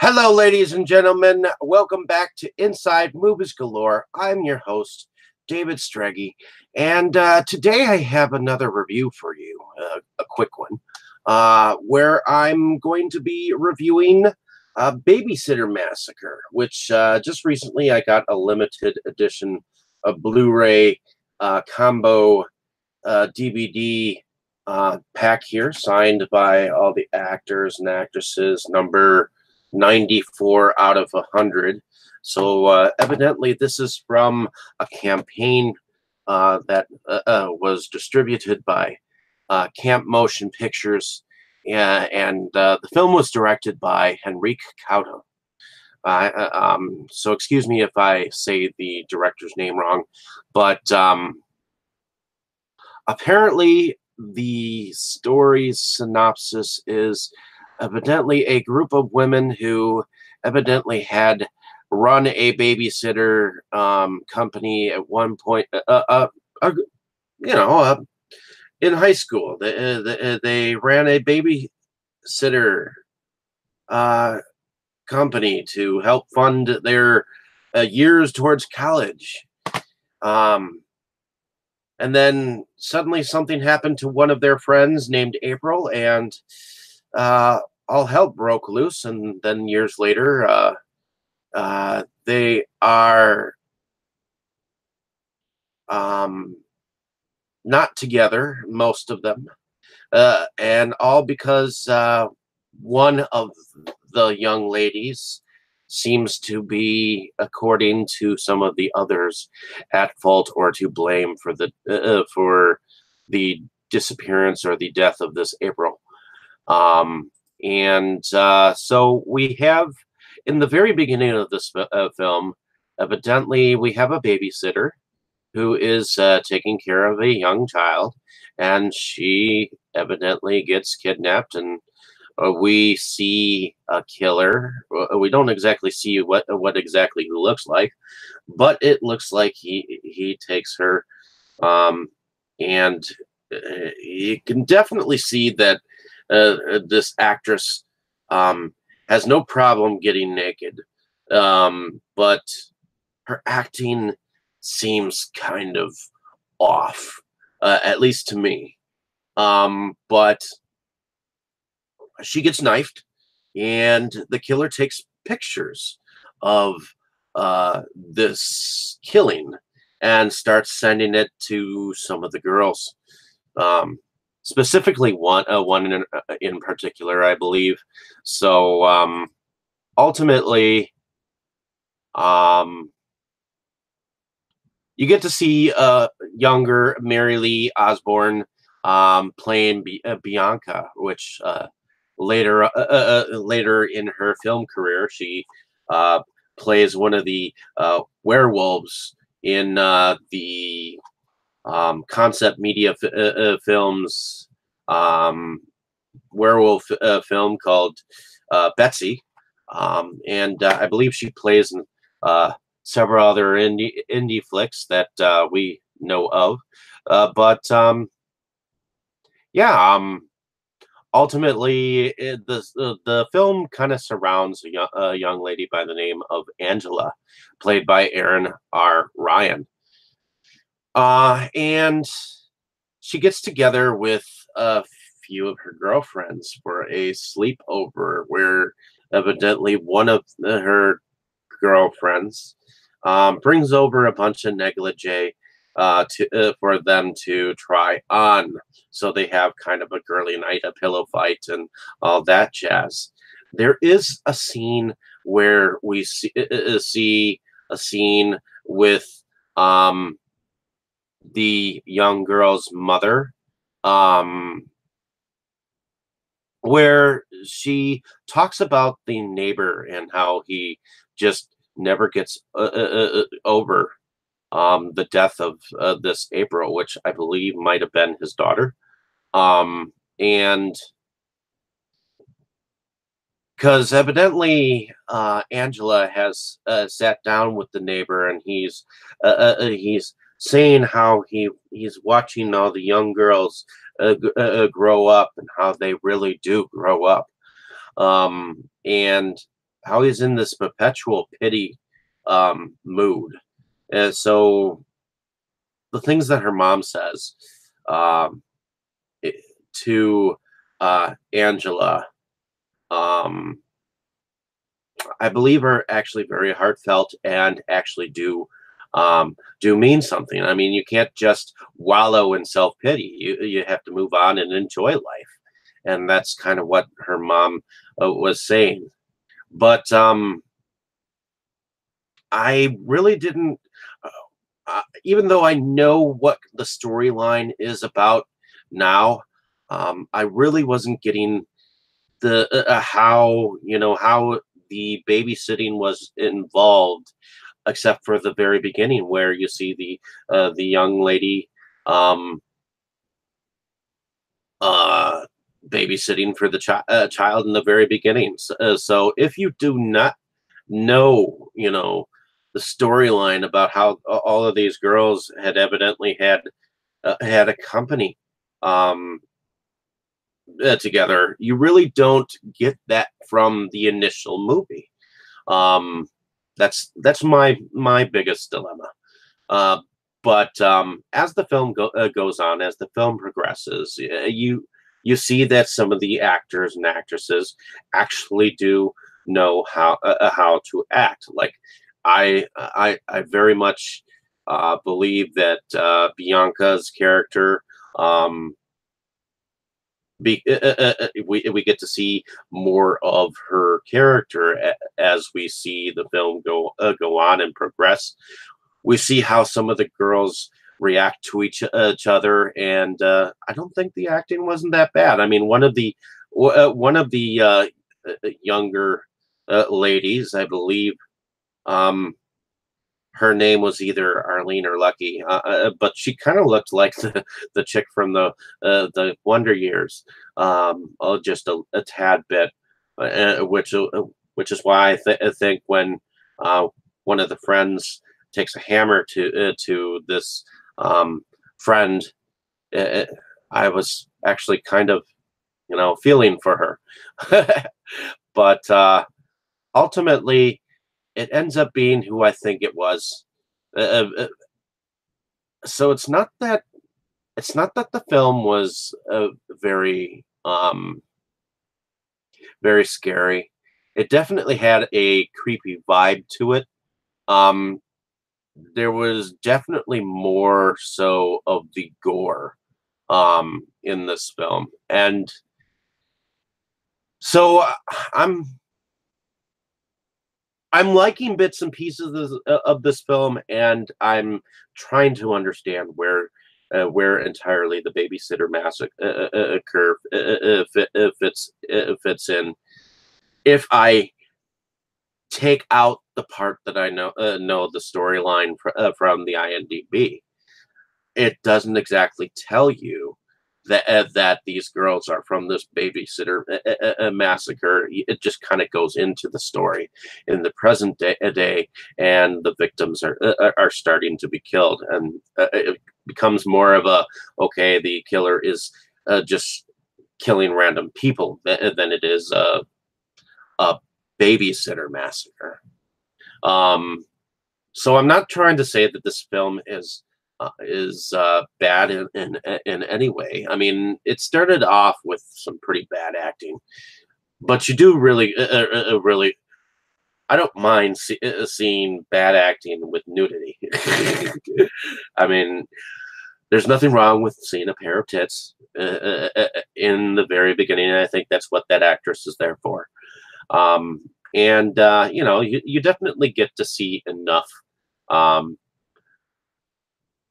Hello, ladies and gentlemen. Welcome back to Inside Movies Galore. I'm your host, David Streggy, and today I have another review for you, a quick one, where I'm going to be reviewing Babysitter Massacre, which just recently I got a limited edition of Blu-ray combo DVD pack here, signed by all the actors and actresses, number 94 out of 100. So evidently this is from a campaign that was distributed by Camp Motion Pictures, and the film was directed by Henrique Couto. So excuse me if I say the director's name wrong, but apparently the story's synopsis is evidently a group of women who evidently had run a babysitter company at one point, in high school. They ran a babysitter company to help fund their years towards college. And then suddenly something happened to one of their friends named April, and all hell broke loose. And then years later, they are not together, most of them, and all because one of the young ladies seems to be, according to some of the others, at fault or to blame for the disappearance or the death of this April. So we have, in the very beginning of this film, evidently we have a babysitter who is taking care of a young child, and she evidently gets kidnapped, and we see a killer. We don't exactly see what exactly he looks like, but it looks like he takes her, and you can definitely see that this actress has no problem getting naked, but her acting seems kind of off, at least to me. But she gets knifed, and the killer takes pictures of this killing and starts sending it to some of the girls, specifically one in particular, I believe. So ultimately, you get to see younger Mary Lee Osborne playing Bianca, which later in her film career, she plays one of the werewolves in the concept media films werewolf film called Betsy, and I believe she plays in several other indie flicks that we know of, but ultimately, the film kind of surrounds a young lady by the name of Angela, played by Erin R. Ryan. And she gets together with a few of her girlfriends for a sleepover, where evidently one of her girlfriends brings over a bunch of negligee for them to try on. So they have kind of a girly night, a pillow fight, and all that jazz. There is a scene where we see a scene with the young girl's mother, where she talks about the neighbor and how he just never gets over the death of this April, which I believe might have been his daughter. And because evidently Angela has sat down with the neighbor, and he's saying how he's watching all the young girls grow up, and how they really do grow up. And how he's in this perpetual pity mood. And so the things that her mom says um, i- to Angela, um, I believe are actually very heartfelt and actually do mean something. I mean, you can't just wallow in self pity. You have to move on and enjoy life, and that's kind of what her mom was saying. But I really didn't. Even though I know what the storyline is about now, I really wasn't getting the how how the babysitting was involved, except for the very beginning where you see the young lady um, uh, babysitting for the child in the very beginning. So if you do not know, the storyline about how all of these girls had evidently had a company um, together, you really don't get that from the initial movie. Um, that's my biggest dilemma. Uh, but as the film goes on, as the film progresses, you see that some of the actors and actresses actually do know how to act. Like I very much believe that Bianca's character. We get to see more of her character as we see the film go on and progress. We see how some of the girls react to each other, and I don't think the acting wasn't that bad. I mean, one of the younger ladies, I believe, um, her name was either Arlene or Lucky, but she kind of looked like the chick from the Wonder Years, just a tad bit, which is why I think when one of the friends takes a hammer to this friend, uh, I was actually kind of feeling for her, but ultimately it ends up being who I think it was. So it's not that the film was very very scary. It definitely had a creepy vibe to it. Um, there was definitely more so of the gore in this film, and so I'm I'm liking bits and pieces of this film, and I'm trying to understand where entirely the Babysitter Massacre curve fits in. If I take out the part that I know the storyline from the IMDb, it doesn't exactly tell you that these girls are from this babysitter massacre. It just kind of goes into the story in the present day, and the victims are starting to be killed, and it becomes more of a okay, the killer is just killing random people than it is a babysitter massacre. Um, so I'm not trying to say that this film is bad in any way. I mean, it started off with some pretty bad acting, but you do really. I don't mind seeing bad acting with nudity. I mean, there's nothing wrong with seeing a pair of tits in the very beginning. I think that's what that actress is there for. Um, and you definitely get to see enough um,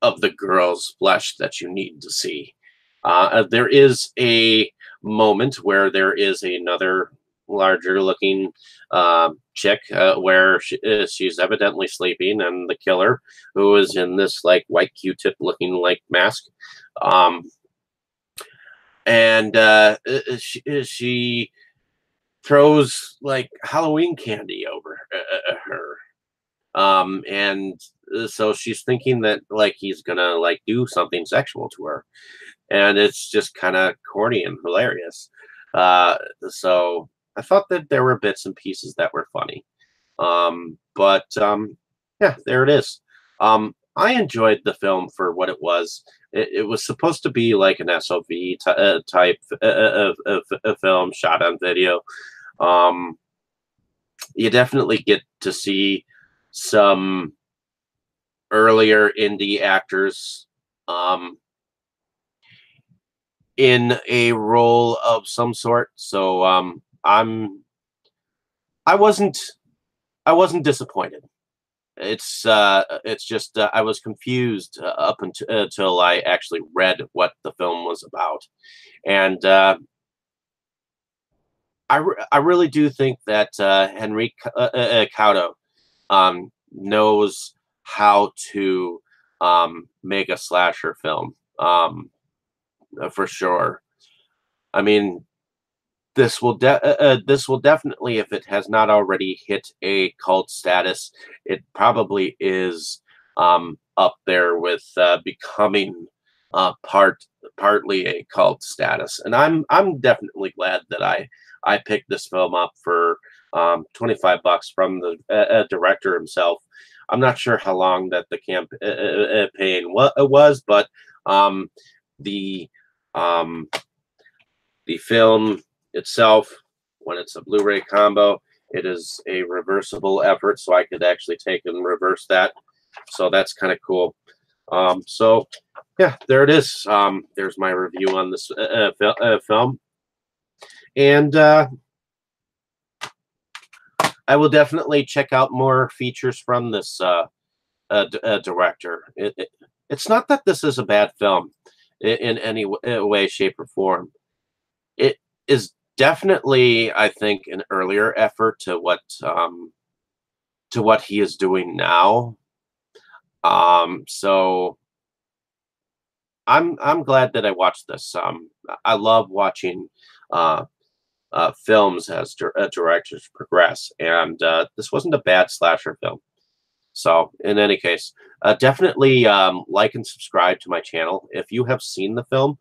of the girl's flesh that you need to see. There is a moment where there is another larger looking chick where she's evidently sleeping, and the killer, who is in this like white Q-tip looking like mask, um, and she throws like Halloween candy over her. And so she's thinking that like he's gonna like do something sexual to her, and it's just kind of corny and hilarious. So I thought that there were bits and pieces that were funny. But yeah, there it is. I enjoyed the film for what it was. It was supposed to be like an SOV type film shot on video. Um, you definitely get to see some earlier indie actors um, in a role of some sort. So I wasn't I wasn't disappointed. It's just I was confused up until I actually read what the film was about, and I really do think that Henrique Couto knows how to make a slasher film for sure. I mean, this will definitely, if it has not already hit a cult status, it probably is up there with becoming partly a cult status. And I'm definitely glad that I picked this film up for $25 from the director himself. I'm not sure how long that the campaign was, but um, the um, the film itself, when it's a Blu-ray combo, it is a reversible effort, so I could actually take and reverse that. So that's kind of cool. So yeah, there it is. There's my review on this film, and I will definitely check out more features from this director. It's not that this is a bad film in any way, shape, or form. It is definitely, I think, an earlier effort to what he is doing now. So I'm glad that I watched this. I love watching uh, films as directors progress, and this wasn't a bad slasher film. So, in any case, definitely like and subscribe to my channel. If you have seen the film,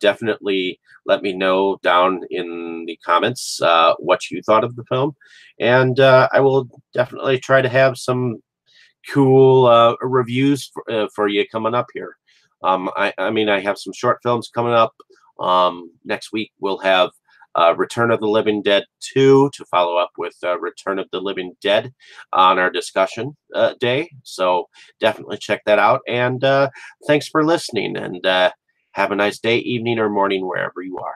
definitely let me know down in the comments what you thought of the film. And I will definitely try to have some cool reviews for you coming up here. I mean, I have some short films coming up. Next week, we'll have Return of the Living Dead 2 to follow up with Return of the Living Dead on our discussion day. So definitely check that out. And thanks for listening. And have a nice day, evening, or morning, wherever you are.